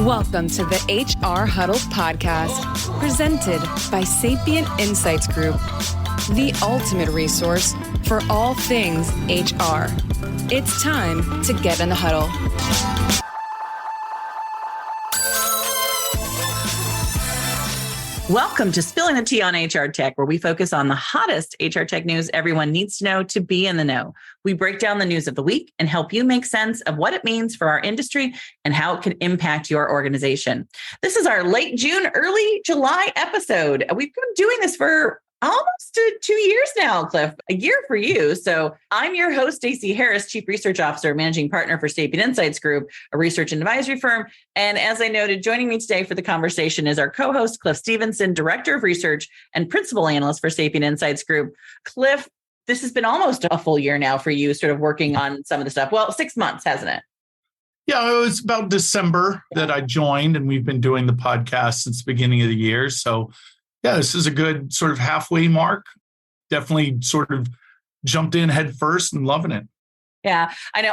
Welcome to the HR Huddle podcast, presented by Sapient Insights Group, the ultimate resource for all things HR. It's time to get in the huddle. Welcome to Spilling the Tea on HR Tech, where we focus on the hottest HR tech news everyone needs to know to be in the know. We break down the news of the week and help you make sense of what it means for our industry and how it can impact your organization. This is our late June, early July episode. We've been doing this for almost 2 years now, Cliff, a year for you. So I'm your host, Stacey Harris, Chief Research Officer, Managing Partner for Sapient Insights Group, a research and advisory firm. And as I noted, joining me today for the conversation is our co-host, Cliff Stevenson, Director of Research and Principal Analyst for Sapient Insights Group. Cliff, this has been almost a full year now for you, sort of working on some of the stuff. Well, 6 months, hasn't it? Yeah, it was about December that I joined, and we've been doing the podcast since the beginning of the year. So yeah, this is a good sort of halfway mark. Definitely sort of jumped in head first and loving it. Yeah, I know.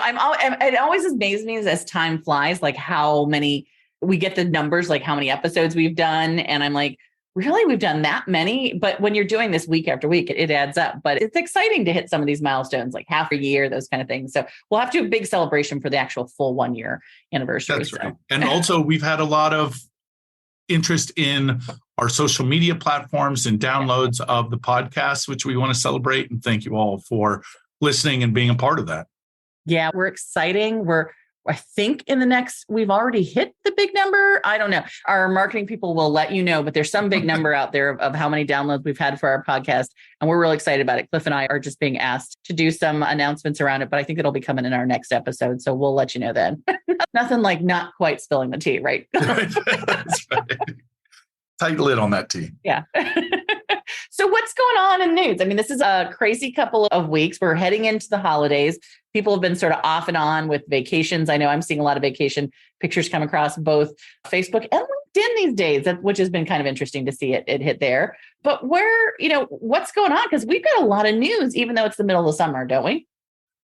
It always amazes me as time flies, like how many we get the numbers, like how many episodes we've done. And I'm like, really, we've done that many? But when you're doing this week after week, it adds up. But it's exciting to hit some of these milestones, like half a year, those kind of things. So we'll have to do a big celebration for the actual full 1 year anniversary. That's right. And also we've had a lot of interest in our social media platforms and downloads of the podcast, which we want to celebrate. And thank you all for listening and being a part of that. Yeah, we're exciting. I think we've already hit the big number. I don't know. Our marketing people will let you know, but there's some big number out there of how many downloads we've had for our podcast. And we're really excited about it. Cliff and I are just being asked to do some announcements around it, but I think it'll be coming in our next episode. So we'll let you know then. Nothing like not quite spilling the tea, right? That's right. Tight lid on that tea. Yeah. So what's going on in news? I mean, this is a crazy couple of weeks. We're heading into the holidays. People have been sort of off and on with vacations. I know I'm seeing a lot of vacation pictures come across both Facebook and LinkedIn these days, which has been kind of interesting to see it hit there. But what's going on? Because we've got a lot of news, even though it's the middle of the summer, don't we?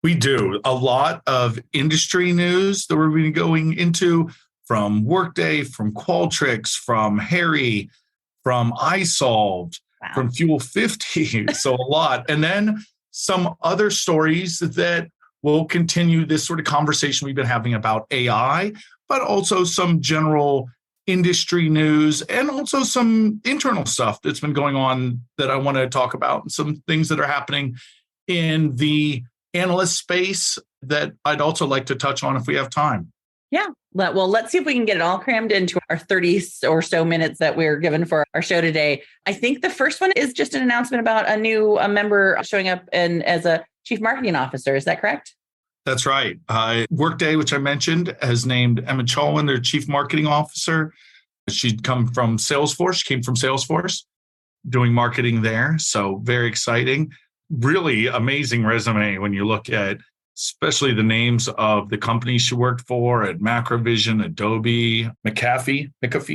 We do. A lot of industry news that we're going going into from Workday, from Qualtrics, from Harry, from isolved, wow, from Fuel 50. So a lot. And then some other stories that will continue this sort of conversation we've been having about AI, but also some general industry news and also some internal stuff that's been going on that I want to talk about, and some things that are happening in the analyst space that I'd also like to touch on if we have time. Yeah. Well, let's see if we can get it all crammed into our 30 or so minutes that we're given for our show today. I think the first one is just an announcement about a new member showing up as a chief marketing officer. Is that correct? That's right. Workday, which I mentioned, has named Emma Chalwin their chief marketing officer. She'd come from Salesforce. She came from Salesforce doing marketing there. So very exciting. Really amazing resume when you look at especially the names of the companies she worked for at Macrovision, Adobe, McAfee.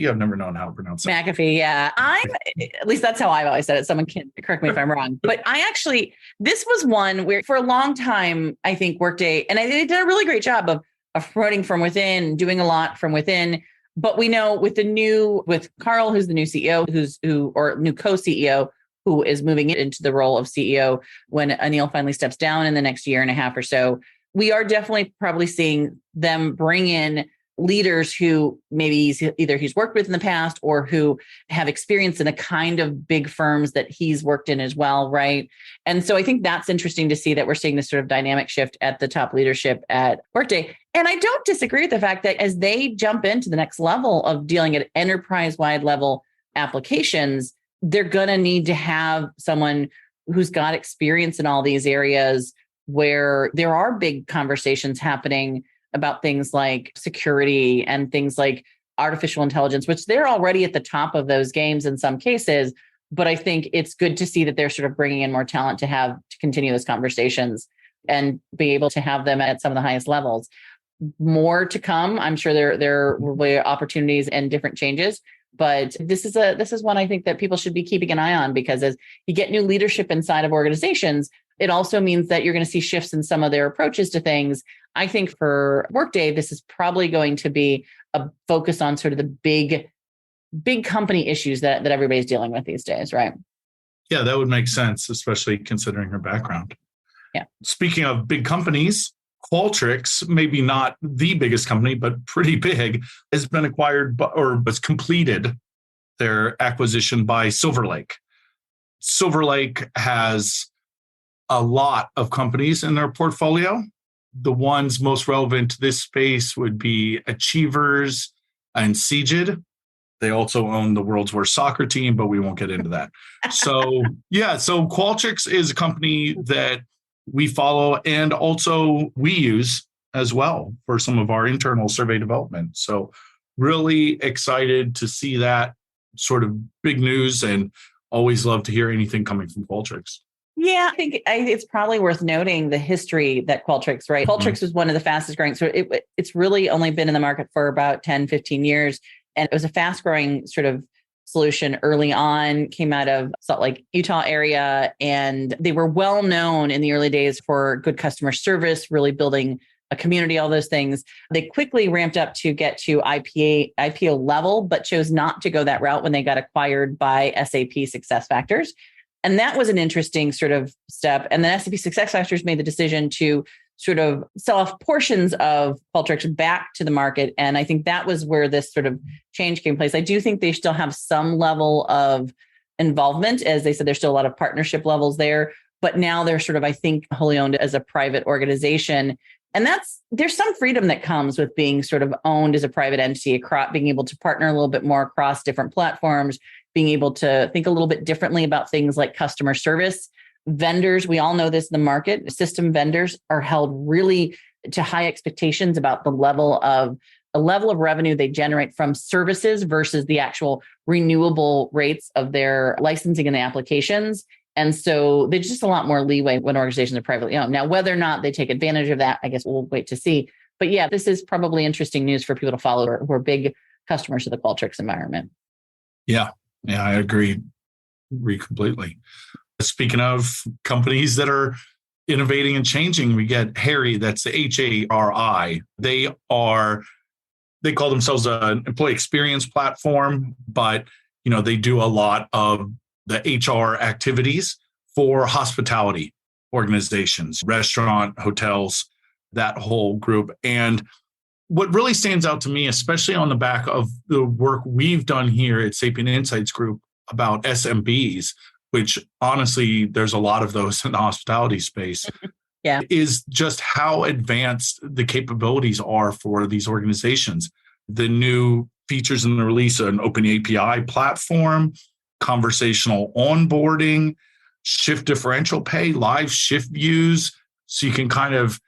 I've never known how to pronounce it. McAfee, yeah. At least that's how I've always said it. Someone can correct me if I'm wrong. But this was one where for a long time, I think Workday, and they did a really great job of promoting from within, doing a lot from within. But we know with Carl, who's the new CEO, or new co-CEO, who is moving into the role of CEO when Anil finally steps down in the next year and a half or so, we are definitely probably seeing them bring in leaders who maybe he's worked with in the past or who have experience in the kind of big firms that he's worked in as well, right? And so I think that's interesting to see that we're seeing this sort of dynamic shift at the top leadership at Workday. And I don't disagree with the fact that as they jump into the next level of dealing at enterprise-wide level applications, they're going to need to have someone who's got experience in all these areas where there are big conversations happening about things like security and things like artificial intelligence, which they're already at the top of those games in some cases. But I think it's good to see that they're sort of bringing in more talent to continue those conversations and be able to have them at some of the highest levels. More to come. I'm sure there will be opportunities and different changes. But this is one I think that people should be keeping an eye on, because as you get new leadership inside of organizations, It also means that you're going to see shifts in some of their approaches to things. I think for Workday, this is probably going to be a focus on sort of the big company issues that everybody's dealing with these days, right? Yeah, that would make sense, especially considering her background. Yeah. Speaking of big companies, Qualtrics, maybe not the biggest company, but pretty big, has been acquired or was completed their acquisition by SilverLake. SilverLake has a lot of companies in their portfolio. The ones most relevant to this space would be Achievers and Cegid. They also own the world's worst soccer team, but we won't get into that. So Qualtrics is a company that we follow and also we use as well for some of our internal survey development. So really excited to see that sort of big news, and always love to hear anything coming from Qualtrics. Yeah, I think it's probably worth noting the history that Qualtrics, right? Qualtrics was one of the fastest growing. So it's really only been in the market for about 10, 15 years. And it was a fast growing sort of solution early on, came out of Salt Lake, Utah area. And they were well known in the early days for good customer service, really building a community, all those things. They quickly ramped up to get to IPO level, but chose not to go that route when they got acquired by SAP SuccessFactors. And that was an interesting sort of step. And then SAP SuccessFactors made the decision to sort of sell off portions of Qualtrics back to the market. And I think that was where this sort of change came place. I do think they still have some level of involvement. As they said, there's still a lot of partnership levels there, but now they're sort of, I think, wholly owned as a private organization. And there's some freedom that comes with being sort of owned as a private entity, across, being able to partner a little bit more across different platforms, being able to think a little bit differently about things like customer service. Vendors, we all know this in the market, system vendors are held really to high expectations about the level of revenue they generate from services versus the actual renewable rates of their licensing and the applications. And so there's just a lot more leeway when organizations are privately owned. Now, whether or not they take advantage of that, I guess we'll wait to see. But yeah, this is probably interesting news for people to follow who are big customers of the Qualtrics environment. Yeah, I agree completely. Speaking of companies that are innovating and changing, we get Harry, that's the HARI. They call themselves an employee experience platform, but they do a lot of the HR activities for hospitality organizations, restaurant, hotels, that whole group. And what really stands out to me, especially on the back of the work we've done here at Sapient Insights Group about SMBs, which honestly, there's a lot of those in the hospitality space, is just how advanced the capabilities are for these organizations. The new features in the release, an open API platform, conversational onboarding, shift differential pay, live shift views, so you can kind of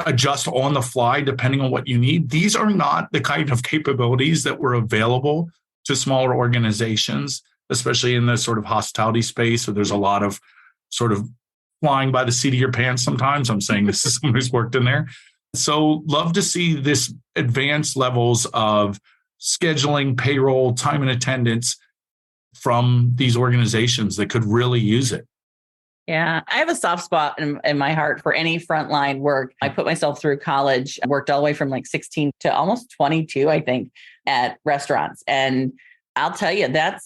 adjust on the fly depending on what you need. These are not the kind of capabilities that were available to smaller organizations, especially in the sort of hospitality space. So there's a lot of sort of flying by the seat of your pants sometimes. I'm saying this is someone who's worked in there. So love to see this advanced levels of scheduling, payroll, time and attendance from these organizations that could really use it. Yeah, I have a soft spot in my heart for any frontline work. I put myself through college, worked all the way from like 16 to almost 22, I think, at restaurants. And I'll tell you, that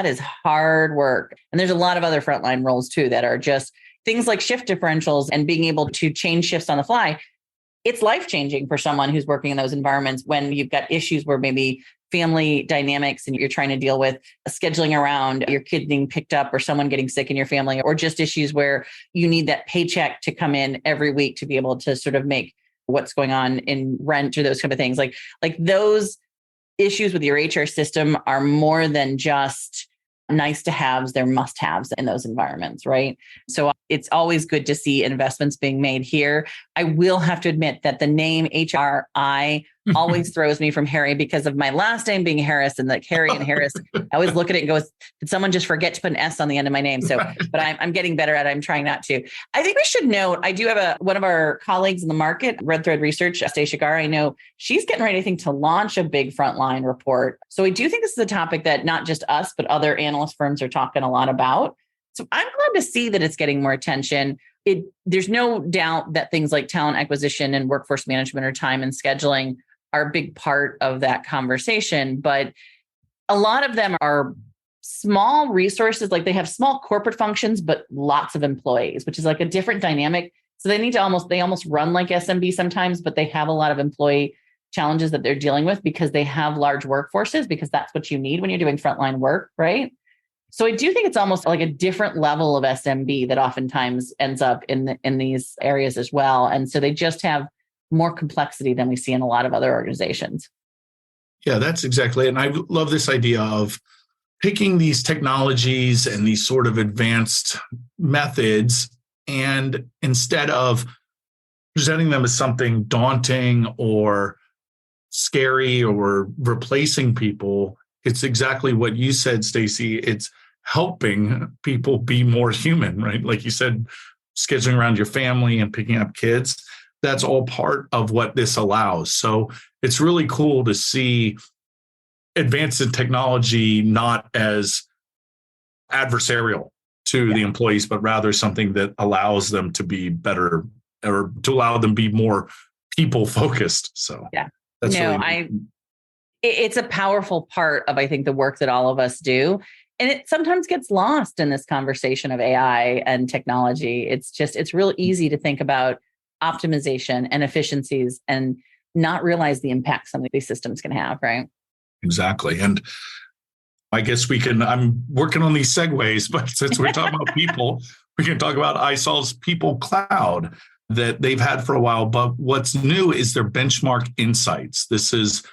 is hard work. And there's a lot of other frontline roles too that are just things like shift differentials and being able to change shifts on the fly. It's life-changing for someone who's working in those environments when you've got issues where maybe family dynamics and you're trying to deal with scheduling around your kid being picked up or someone getting sick in your family, or just issues where you need that paycheck to come in every week to be able to sort of make what's going on in rent or those kind of things. Like those issues with your HR system are more than just nice to haves, they're must haves in those environments, right? So it's always good to see investments being made here. I will have to admit that the name HRI always throws me from Harry because of my last name being Harris, and like Harry and Harris, I always look at it and go, did someone just forget to put an S on the end of my name? So, but I'm getting better at it. I'm trying not to. I think we should note, I do have one of our colleagues in the market, Red Thread Research, Stacey. I know she's getting ready, I think, to launch a big frontline report. So I do think this is a topic that not just us, but other analyst firms are talking a lot about. So I'm glad to see that it's getting more attention. there's no doubt that things like talent acquisition and workforce management or time and scheduling are a big part of that conversation. But a lot of them are small resources, like they have small corporate functions, but lots of employees, which is like a different dynamic. So they almost run like SMB sometimes, but they have a lot of employee challenges that they're dealing with because they have large workforces, because that's what you need when you're doing frontline work, right? So I do think it's almost like a different level of SMB that oftentimes ends up in these areas as well. And so they just have more complexity than we see in a lot of other organizations. Yeah, that's exactly it. And I love this idea of picking these technologies and these sort of advanced methods, and instead of presenting them as something daunting or scary or replacing people, it's exactly what you said, Stacey. It's helping people be more human, right? Like you said, scheduling around your family and picking up kids. That's all part of what this allows. So it's really cool to see advances in technology not as adversarial to the employees, but rather something that allows them to be better, or to allow them to be more people focused. So that's it's a powerful part of, I think, the work that all of us do. And it sometimes gets lost in this conversation of AI and technology. It's real easy to think about optimization and efficiencies and not realize the impact some of these systems can have, right? Exactly. And I guess I'm working on these segues, but since we're talking about people, we can talk about isolved's People Cloud that they've had for a while. But what's new is their benchmark insights. This is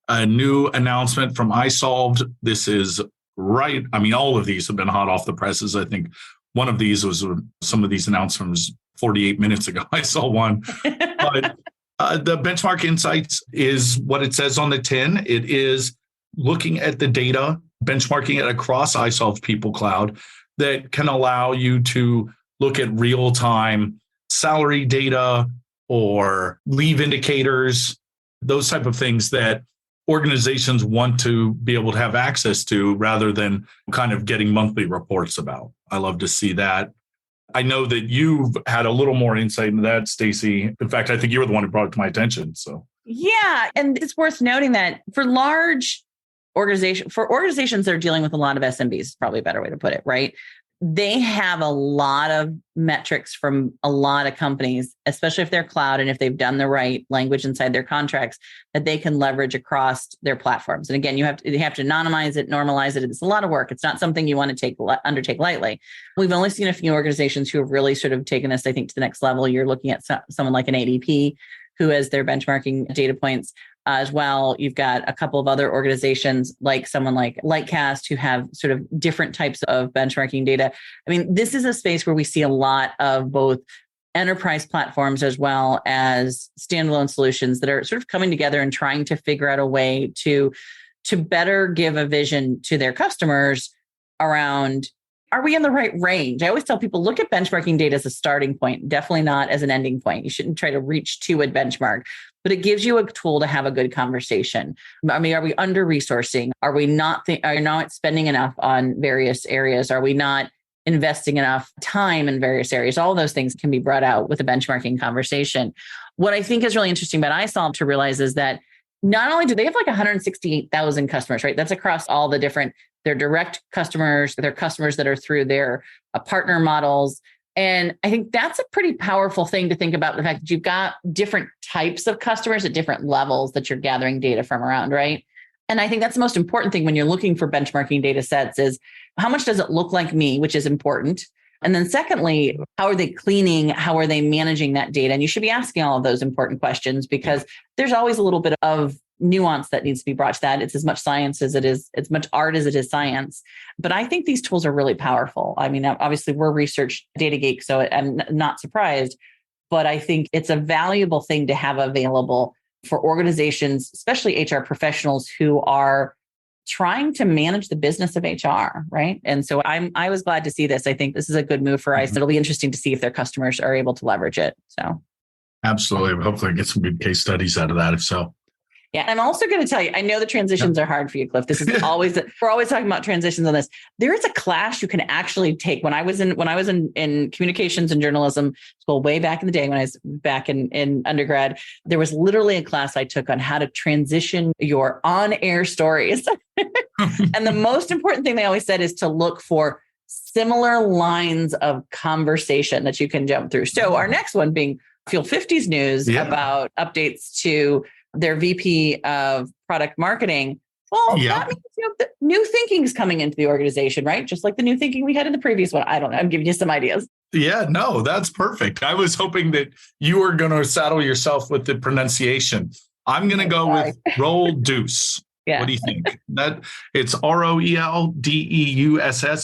a new announcement from isolved. This is right. I mean, all of these have been hot off the presses. I think one of these was some of these announcements 48 minutes ago. I saw one. But the benchmark insights is what it says on the tin. It is looking at the data, benchmarking it across isolved People Cloud that can allow you to look at real-time salary data or leave indicators, those type of things that organizations want to be able to have access to rather than kind of getting monthly reports about. I love to see that. I know that you've had a little more insight into that, Stacey. In fact, I think you were the one who brought it to my attention. So yeah, and it's worth noting that for organizations that are dealing with a lot of SMBs, is probably a better way to put it, right? They have a lot of metrics from a lot of companies, especially if they're cloud and if they've done the right language inside their contracts that they can leverage across their platforms. And again, you have to anonymize it, normalize it. It's a lot of work. It's not something you want to undertake lightly. We've only seen a few organizations who have really sort of taken this, I think, to the next level. You're looking at someone like an ADP who has their benchmarking data points as well. You've got a couple of other organizations like someone like Lightcast who have sort of different types of benchmarking data. I mean, this is a space where we see a lot of both enterprise platforms as well as standalone solutions that are sort of coming together and trying to figure out a way to better give a vision to their customers around, are we in the right range? I always tell people, look at benchmarking data as a starting point, definitely not as an ending point. You shouldn't try to reach to a benchmark, but it gives you a tool to have a good conversation. I mean, are we under-resourcing? Are we not spending enough on various areas? Are we not investing enough time in various areas? All those things can be brought out with a benchmarking conversation. What I think is really interesting about isolved to realize is that not only do they have like 168,000 customers, right? That's across all the different, their direct customers, their customers that are through their partner models. And I think that's a pretty powerful thing to think about, the fact that you've got different types of customers at different levels that you're gathering data from around, right? And I think that's the most important thing when you're looking for benchmarking data sets is how much does it look like me, which is important. And then secondly, how are they cleaning? How are they managing that data? And you should be asking all of those important questions because there's always a little bit of nuance that needs to be brought to that. It's as much science as it is, as much art as it is science. But I think these tools are really powerful. I mean, obviously we're research data geeks, so I'm not surprised, but I think it's a valuable thing to have available for organizations, especially HR professionals who are trying to manage the business of HR, right? And so I was glad to see this. I think this is a good move for ICE. It'll be interesting to see if their customers are able to leverage it. So, absolutely. Hopefully get some good case studies out of that, if so. Yeah. I'm also going to tell you, I know the transitions are hard for you, Cliff. This is always, we're always talking about transitions on this. There is a class you can actually take. When I was in communications and journalism school way back in the day, when I was back in undergrad, there was literally a class I took on how to transition your on-air stories. And the most important thing they always said is to look for similar lines of conversation that you can jump through. So our next one being Fuel 50's news about updates to their VP of product marketing. Well, that means the new thinking is coming into the organization, right? Just like the new thinking we had in the previous one. I don't know. I'm giving you some ideas. Yeah, no, that's perfect. I was hoping that you were going to saddle yourself with the pronunciation. I'm going to go with roll deuce. Yeah. What do you think? That it's ROELDEUSS.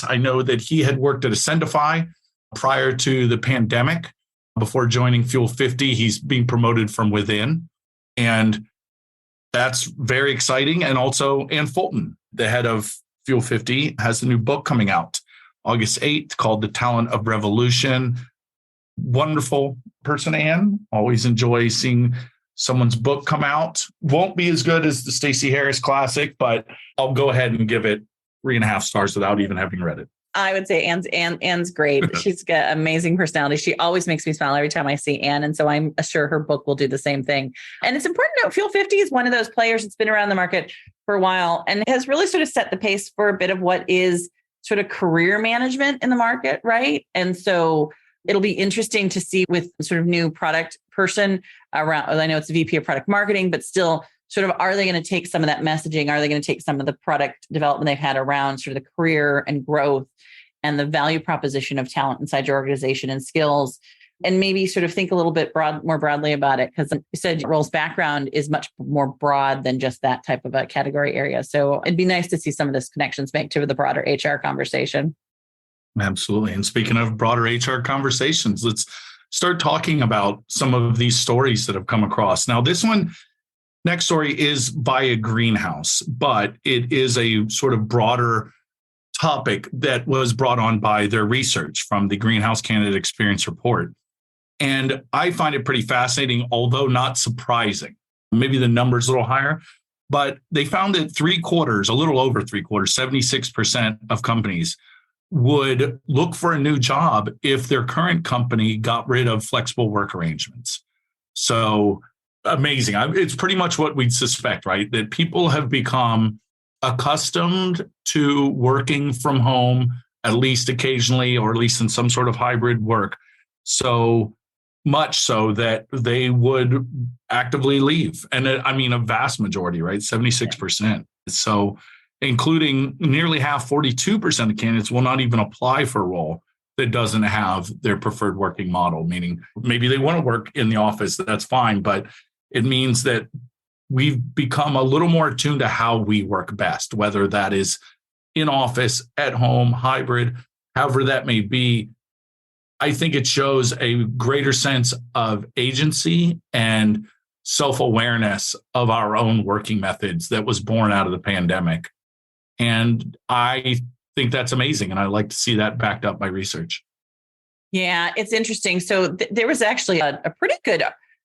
I know that he had worked at Ascendify prior to the pandemic. Before joining Fuel 50, he's being promoted from within. And that's very exciting. And also Ann Fulton, the head of Fuel 50, has a new book coming out August 8th called The Talent of Revolution. Wonderful person, Ann. Always enjoy seeing someone's book come out. Won't be as good as the Stacey Harris classic, but I'll go ahead and give it 3.5 stars without even having read it. I would say Ann's great. She's got amazing personality. She always makes me smile every time I see Ann. And so I'm sure her book will do the same thing. And it's important to note, Fuel 50 is one of those players that's been around the market for a while and has really sort of set the pace for a bit of what is sort of career management in the market, right? And so it'll be interesting to see with sort of new product person around. I know it's a VP of product marketing, but still sort of, are they going to take some of that messaging? Are they going to take some of the product development they've had around sort of the career and growth and the value proposition of talent inside your organization and skills, and maybe sort of think a little bit more broadly about it? Because you said Roll's background is much more broad than just that type of a category area. So it'd be nice to see some of this connections make to the broader HR conversation. Absolutely. And speaking of broader HR conversations, let's start talking about some of these stories that have come across. Now, this one, next story is by a greenhouse, but it is a sort of broader topic that was brought on by their research from the Greenhouse Candidate Experience Report. And I find it pretty fascinating, although not surprising. Maybe the number's a little higher, but they found that a little over 76% of companies would look for a new job if their current company got rid of flexible work arrangements. So amazing. It's pretty much what we'd suspect, right? That people have become accustomed to working from home, at least occasionally, or at least in some sort of hybrid work. So much so that they would actively leave. And a vast majority, right? 76%. So including nearly half, 42% of candidates will not even apply for a role that doesn't have their preferred working model, meaning maybe they want to work in the office, that's fine, but it means that we've become a little more attuned to how we work best, whether that is in office, at home, hybrid, however that may be. I think it shows a greater sense of agency and self-awareness of our own working methods that was born out of the pandemic. And I think that's amazing. And I like to see that backed up by research. Yeah, it's interesting. So there was actually a pretty good,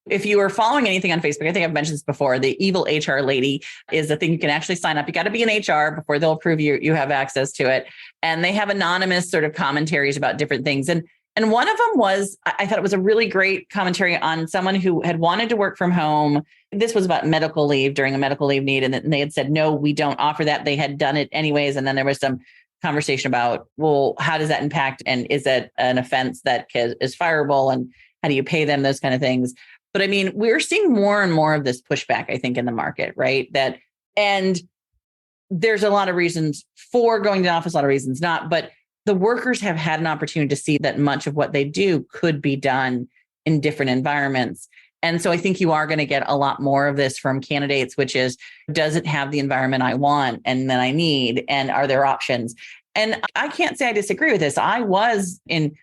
if you were following anything on Facebook, I think I've mentioned this before, the evil HR lady is the thing you can actually sign up. You got to be in HR before they'll approve you have access to it. And they have anonymous sort of commentaries about different things. And one of them was, I thought it was a really great commentary on someone who had wanted to work from home. This was about medical leave during a medical leave need. And they had said, no, we don't offer that. They had done it anyways. And then there was some conversation about, well, how does that impact? And is it an offense that is fireable? And how do you pay them? Those kind of things. But I mean, we're seeing more and more of this pushback, I think, in the market, right? And there's a lot of reasons for going to the office, a lot of reasons not, but the workers have had an opportunity to see that much of what they do could be done in different environments. And so I think you are going to get a lot more of this from candidates, which is, does it have the environment I want and that I need? And are there options? And I can't say I disagree with this. I was in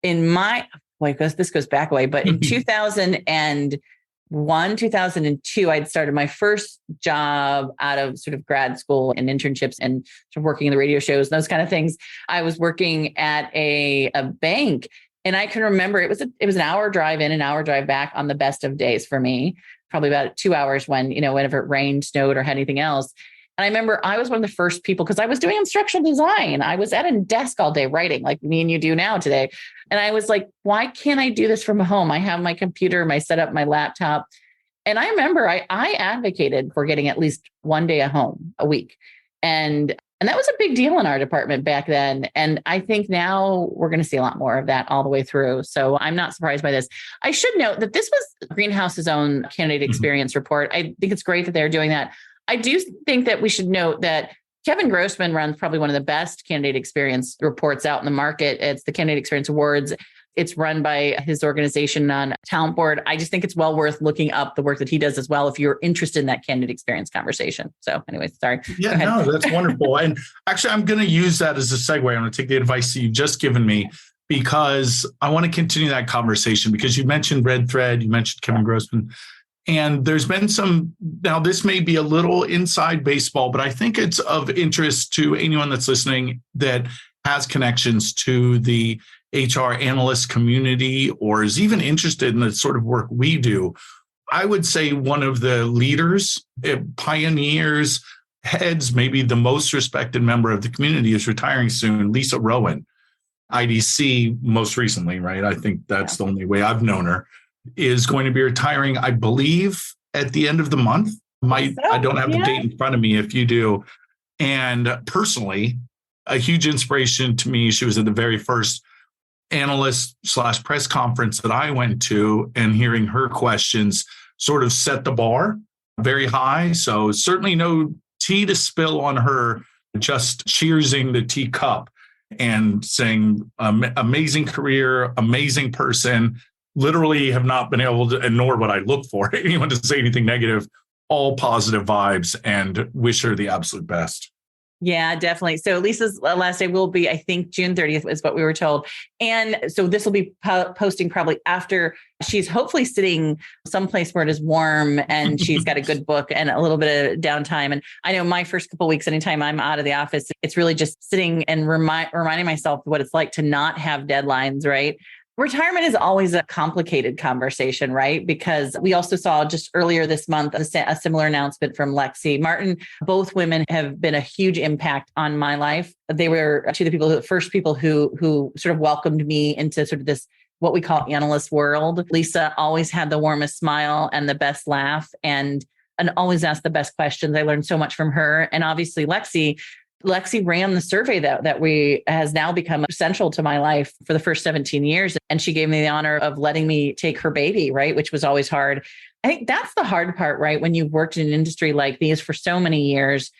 my, because this goes back away, but in 2001, 2002, I'd started my first job out of sort of grad school and internships and sort of working in the radio shows and those kind of things. I was working at a bank, and I can remember it was an hour drive in, an hour drive back on the best of days for me. probably about 2 hours when, whenever it rained, snowed, or had anything else. And I remember I was one of the first people, because I was doing instructional design. I was at a desk all day writing like me and you do now today. And I was like, why can't I do this from home? I have my computer, my setup, my laptop. And I remember I advocated for getting at least one day at home a week. And that was a big deal in our department back then. And I think now we're going to see a lot more of that all the way through. So I'm not surprised by this. I should note that this was Greenhouse's own candidate experience report. I think it's great that they're doing that. I do think that we should note that Kevin Grossman runs probably one of the best candidate experience reports out in the market. It's the Candidate Experience Awards. It's run by his organization on Talent Board. I just think it's well worth looking up the work that he does as well if you're interested in that candidate experience conversation. So anyway, sorry. Yeah, no, that's wonderful. And actually, I'm going to use that as a segue. I'm going to take the advice that you've just given me, because I want to continue that conversation, because you mentioned Red Thread, you mentioned Kevin Grossman, and there's been some, now this may be a little inside baseball, but I think it's of interest to anyone that's listening that has connections to the HR analyst community or is even interested in the sort of work we do. I would say one of the leaders, pioneers, heads, maybe the most respected member of the community is retiring soon, Lisa Rowan, IDC most recently, right? I think that's the only way I've known her, is going to be retiring, I believe, at the end of the month. I don't have the date in front of me if you do. And personally, a huge inspiration to me. She was at the very first analyst/press conference that I went to, and hearing her questions sort of set the bar very high. So certainly no tea to spill on her, just cheersing the teacup and saying, amazing career, amazing person. Literally have not been able to, and nor would I look for anyone to say anything negative, all positive vibes, and wish her the absolute best. Yeah, definitely. So Lisa's last day will be, I think, June 30th is what we were told. And so this will be posting probably after she's hopefully sitting someplace where it is warm and she's got a good book and a little bit of downtime. And I know my first couple of weeks, anytime I'm out of the office, it's really just sitting and reminding myself what it's like to not have deadlines, right? Retirement is always a complicated conversation, right? Because we also saw just earlier this month a similar announcement from Lexi Martin. Both women have been a huge impact on my life. They were actually the first people who sort of welcomed me into sort of this, what we call analyst world. Lisa always had the warmest smile and the best laugh and always asked the best questions. I learned so much from her. And obviously Lexi ran the survey that has now become essential to my life for the first 17 years. And she gave me the honor of letting me take her baby, right? Which was always hard. I think that's the hard part, right? When you've worked in an industry like these for so many years,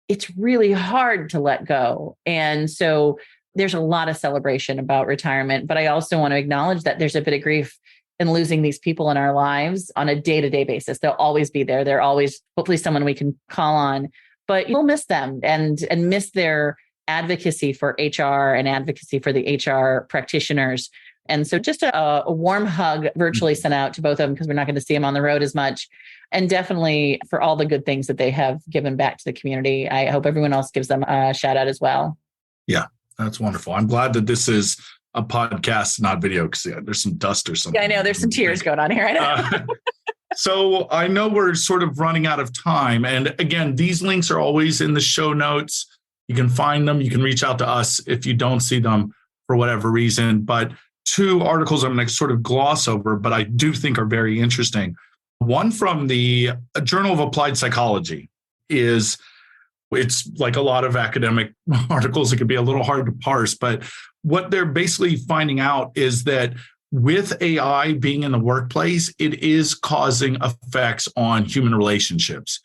it's really hard to let go. And so there's a lot of celebration about retirement, but I also want to acknowledge that there's a bit of grief in losing these people in our lives on a day-to-day basis. They'll always be there. They're always hopefully someone we can call on. But you'll miss them and miss their advocacy for HR and advocacy for the HR practitioners. And so just a warm hug virtually sent out to both of them, because we're not going to see them on the road as much. And definitely for all the good things that they have given back to the community. I hope everyone else gives them a shout out as well. Yeah, that's wonderful. I'm glad that this is a podcast, not video, because there's some dust or something. Yeah, I know. There's some tears going on here. I know. So I know we're sort of running out of time. And again, these links are always in the show notes. You can find them. You can reach out to us if you don't see them for whatever reason. But two articles I'm going to sort of gloss over, but I do think are very interesting. One from the Journal of Applied Psychology it's like a lot of academic articles. It can be a little hard to parse, but what they're basically finding out is that with AI being in the workplace, it is causing effects on human relationships.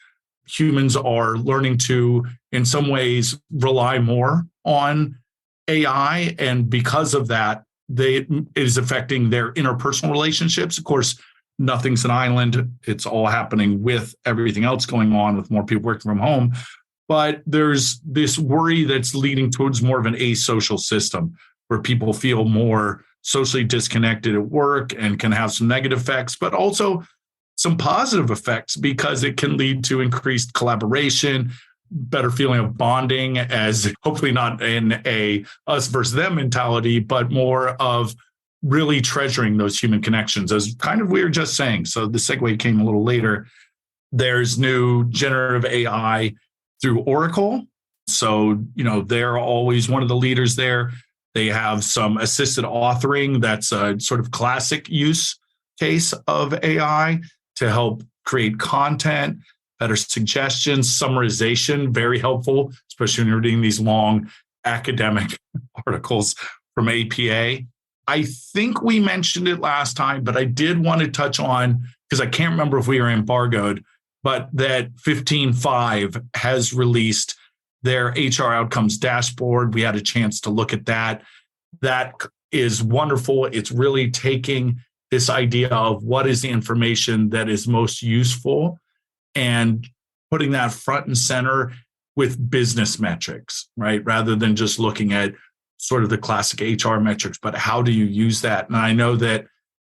Humans are learning to, in some ways, rely more on AI. And because of that, it is affecting their interpersonal relationships. Of course, nothing's an island. It's all happening with everything else going on with more people working from home. But there's this worry that's leading towards more of an asocial system where people feel more socially disconnected at work and can have some negative effects, but also some positive effects because it can lead to increased collaboration, better feeling of bonding, as hopefully not in a us versus them mentality, but more of really treasuring those human connections, as kind of we were just saying. So the segue came a little later. There's new generative AI through Oracle. So, they're always one of the leaders there. They have some assisted authoring. That's a sort of classic use case of AI to help create content, better suggestions, summarization, very helpful, especially when you're reading these long academic articles from APA. I think we mentioned it last time, but I did want to touch on, because I can't remember if we were embargoed, but that 15.5 has released their HR outcomes dashboard. We had a chance to look at that. That is wonderful. It's really taking this idea of what is the information that is most useful and putting that front and center with business metrics, right? Rather than just looking at sort of the classic HR metrics, but how do you use that? And I know that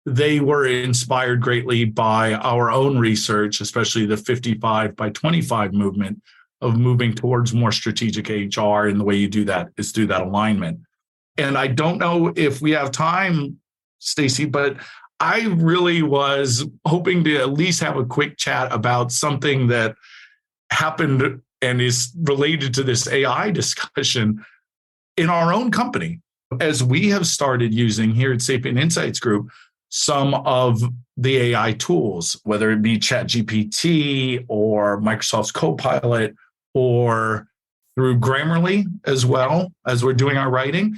they were inspired greatly by our own research, especially the 55 by 25 movement of moving towards more strategic HR. And the way you do that is through that alignment. And I don't know if we have time, Stacey, but I really was hoping to at least have a quick chat about something that happened and is related to this AI discussion in our own company. As we have started using here at Sapient Insights Group, some of the AI tools, whether it be ChatGPT or Microsoft's Copilot or through Grammarly as well as we're doing our writing.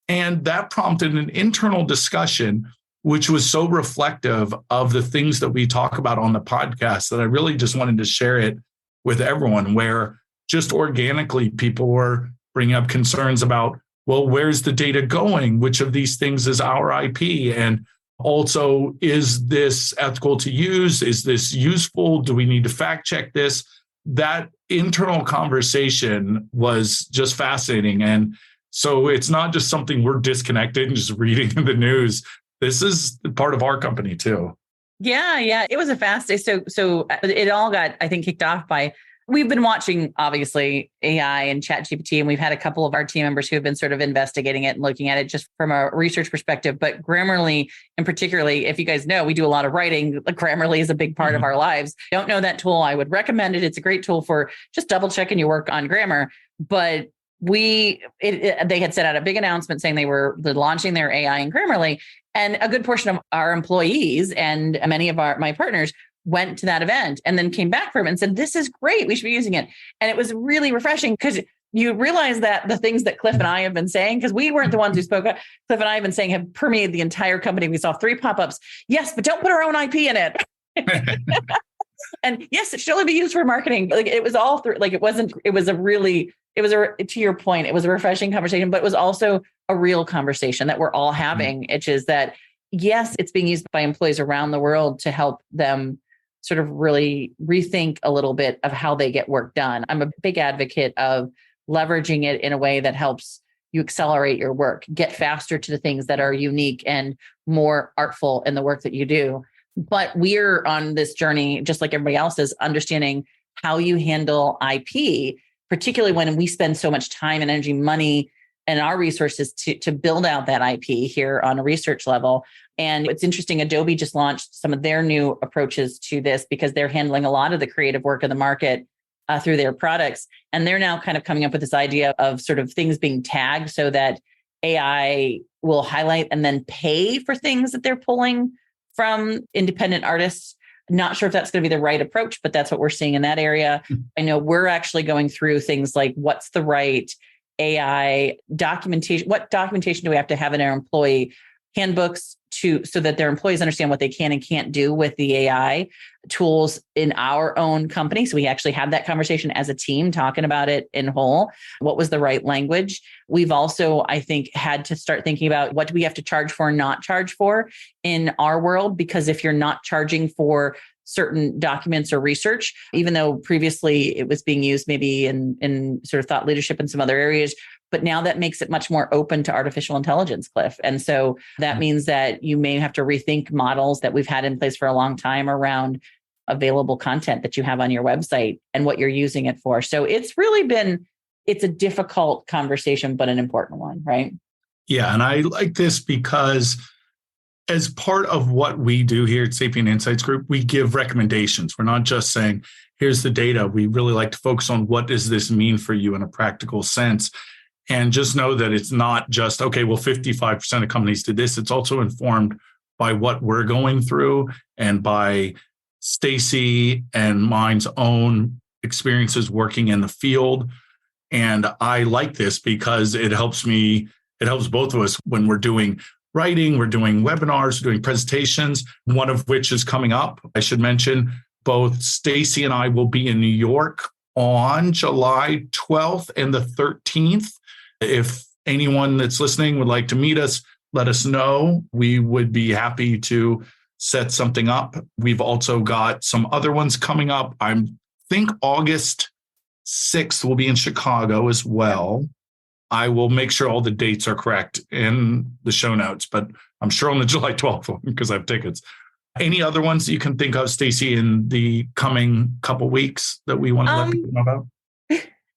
And that prompted an internal discussion, which was so reflective of the things that we talk about on the podcast that I really just wanted to share it with everyone, where just organically people were bringing up concerns about, well, where's the data going? Which of these things is our IP? And also, is this ethical to use? Is this useful? Do we need to fact check this? That internal conversation was just fascinating. And so it's not just something we're disconnected and just reading in the news. This is part of our company too. Yeah. It was a fast day. So it all got, I think, kicked off by, we've been watching, obviously, AI and ChatGPT, and we've had a couple of our team members who have been sort of investigating it and looking at it just from a research perspective. But Grammarly, and particularly, if you guys know, we do a lot of writing. Grammarly is a big part of our lives. Don't know that tool, I would recommend it. It's a great tool for just double checking your work on grammar. But they had set out a big announcement saying they're launching their AI in Grammarly. And a good portion of our employees and many of my partners went to that event and then came back from it and said, this is great, we should be using it. And it was really refreshing because you realize that the things that Cliff and I have been saying, because we weren't the ones who spoke up, Cliff and I have been saying have permeated the entire company. We saw 3 pop-ups. Yes, but don't put our own IP in it. And yes, it should only be used for marketing. Like it was all through, like it was to your point, it was a refreshing conversation, but it was also a real conversation that we're all having, which is that, yes, it's being used by employees around the world to help them sort of really rethink a little bit of how they get work done. I'm a big advocate of leveraging it in a way that helps you accelerate your work, get faster to the things that are unique and more artful in the work that you do. But we're on this journey, just like everybody else is, understanding how you handle IP, particularly when we spend so much time and energy, money, and our resources to build out that IP here on a research level. And it's interesting, Adobe just launched some of their new approaches to this because they're handling a lot of the creative work in the market through their products. And they're now kind of coming up with this idea of sort of things being tagged so that AI will highlight and then pay for things that they're pulling from independent artists. Not sure if that's going to be the right approach, but that's what we're seeing in that area. I know we're actually going through things like what's the right AI documentation, what documentation do we have to have in our employee handbooks so that their employees understand what they can and can't do with the AI tools in our own company. So we actually have that conversation as a team, talking about it in whole. What was the right language? We've also, I think, had to start thinking about what do we have to charge for and not charge for in our world? Because if you're not charging for certain documents or research, even though previously it was being used maybe in sort of thought leadership in some other areas, but now that makes it much more open to artificial intelligence, Cliff. And so that means that you may have to rethink models that we've had in place for a long time around available content that you have on your website and what you're using it for. So it's a difficult conversation, but an important one, right? Yeah. And I like this because as part of what we do here at Sapient Insights Group, we give recommendations. We're not just saying, here's the data. We really like to focus on what does this mean for you in a practical sense. And just know that it's not just, okay, well, 55% of companies did this. It's also informed by what we're going through and by Stacey and mine's own experiences working in the field. And I like this because it helps both of us when we're doing writing, we're doing webinars, we're doing presentations, one of which is coming up. I should mention both Stacey and I will be in New York on July 12th and the 13th. If anyone that's listening would like to meet us, let us know. We would be happy to set something up. We've also got some other ones coming up. I think August 6th will be in Chicago as well. I will make sure all the dates are correct in the show notes, but I'm sure on the July 12th one because I have tickets. Any other ones that you can think of, Stacey, in the coming couple weeks that we want to let people know about?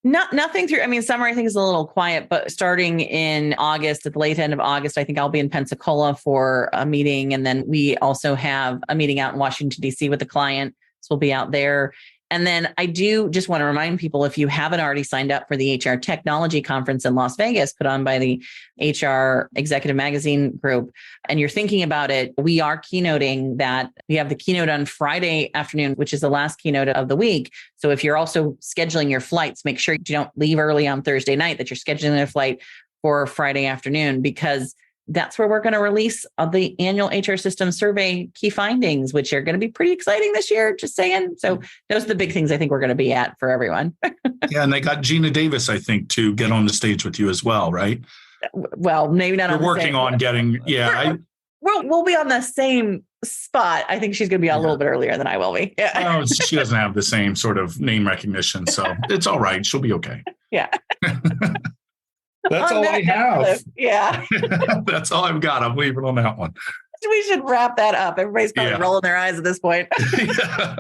Nothing through. I mean, summer I think is a little quiet, but starting in August, at the late end of August, I think I'll be in Pensacola for a meeting. And then we also have a meeting out in Washington, D.C. with a client. So we'll be out there. And then I do just want to remind people, if you haven't already signed up for the HR Technology Conference in Las Vegas, put on by the HR Executive Magazine Group, and you're thinking about it, we are keynoting that. We have the keynote on Friday afternoon, which is the last keynote of the week. So if you're also scheduling your flights, make sure you don't leave early on Thursday night, that you're scheduling a flight for Friday afternoon, because that's where we're going to release the annual HR Systems Survey key findings, which are going to be pretty exciting this year, just saying. So those are the big things I think we're going to be at for everyone. Yeah, and they got Gina Davis, I think, to get on the stage with you as well, right? Well, maybe not. We're working on getting, We'll be on the same spot. I think she's going to be a little bit earlier than I will be. Yeah. Oh, she doesn't have the same sort of name recognition, so it's all right. She'll be okay. Yeah. That's all I have. Yeah. That's all I've got. I'm leaving on that one. We should wrap that up. Everybody's probably rolling their eyes at this point. Yeah.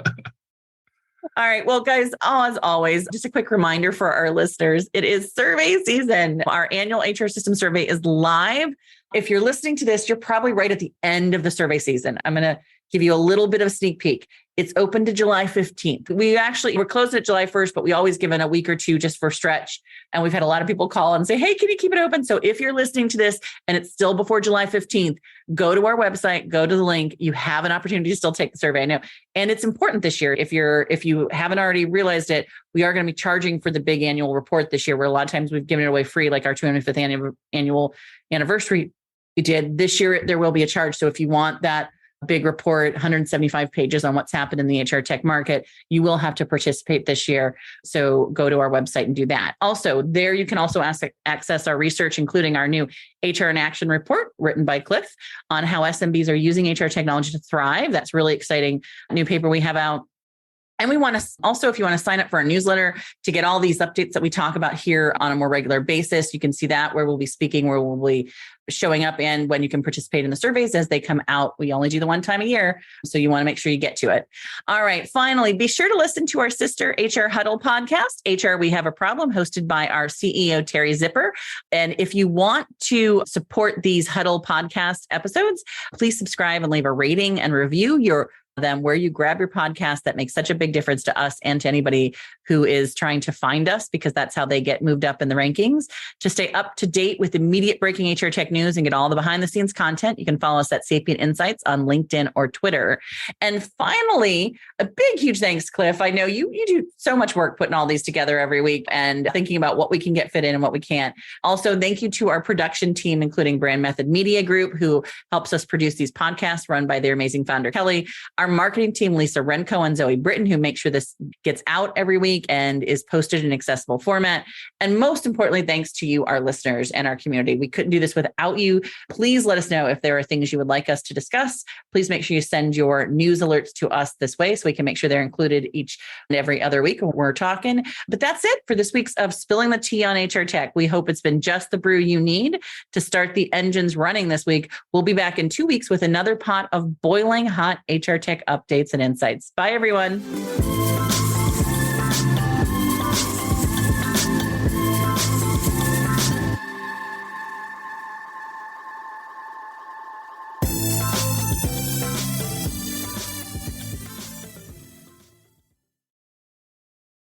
All right. Well, guys, as always, just a quick reminder for our listeners, it is survey season. Our annual HR system survey is live. If you're listening to this, you're probably right at the end of the survey season. I'm going to give you a little bit of a sneak peek. It's open to July 15th. We're closing at July 1st, but we always give it a week or two just for stretch. And we've had a lot of people call and say, hey, can you keep it open? So if you're listening to this and it's still before July 15th, go to our website, go to the link. You have an opportunity to still take the survey. I know. And it's important this year. If you haven't already realized it, we are going to be charging for the big annual report this year, where a lot of times we've given it away free, like our 205th annual anniversary we did. This year, there will be a charge. So if you want that big report, 175 pages on what's happened in the HR tech market, you will have to participate this year. So go to our website and do that. Also, there you can also access our research, including our new HR in Action report written by Cliff on how SMBs are using HR technology to thrive. That's really exciting new paper we have out. And we want to also, if you want to sign up for our newsletter to get all these updates that we talk about here on a more regular basis, you can see that where we'll be speaking, where we'll be showing up, and when you can participate in the surveys as they come out. We only do the one time a year, so you want to make sure you get to it. All right. Finally, be sure to listen to our sister HR Huddle podcast, HR We Have a Problem, hosted by our CEO, Terry Zipper. And if you want to support these Huddle podcast episodes, please subscribe and leave a rating and review them where you grab your podcast. That makes such a big difference to us and to anybody who is trying to find us, because that's how they get moved up in the rankings. To stay up to date with immediate breaking HR tech news and get all the behind the scenes content, you can follow us at Sapient Insights on LinkedIn or Twitter. And finally, a big, huge thanks, Cliff. I know you do so much work putting all these together every week and thinking about what we can get fit in and what we can't. Also, thank you to our production team, including Brand Method Media Group, who helps us produce these podcasts run by their amazing founder, Kelly. Our marketing team, Lisa Renko and Zoe Britton, who make sure this gets out every week and is posted in accessible format. And most importantly, thanks to you, our listeners and our community. We couldn't do this without you. Please let us know if there are things you would like us to discuss. Please make sure you send your news alerts to us this way so we can make sure they're included each and every other week when we're talking. But that's it for this week's of Spilling the Tea on HR Tech. We hope it's been just the brew you need to start the engines running this week. We'll be back in 2 weeks with another pot of boiling hot HR Tech updates and insights. Bye, everyone.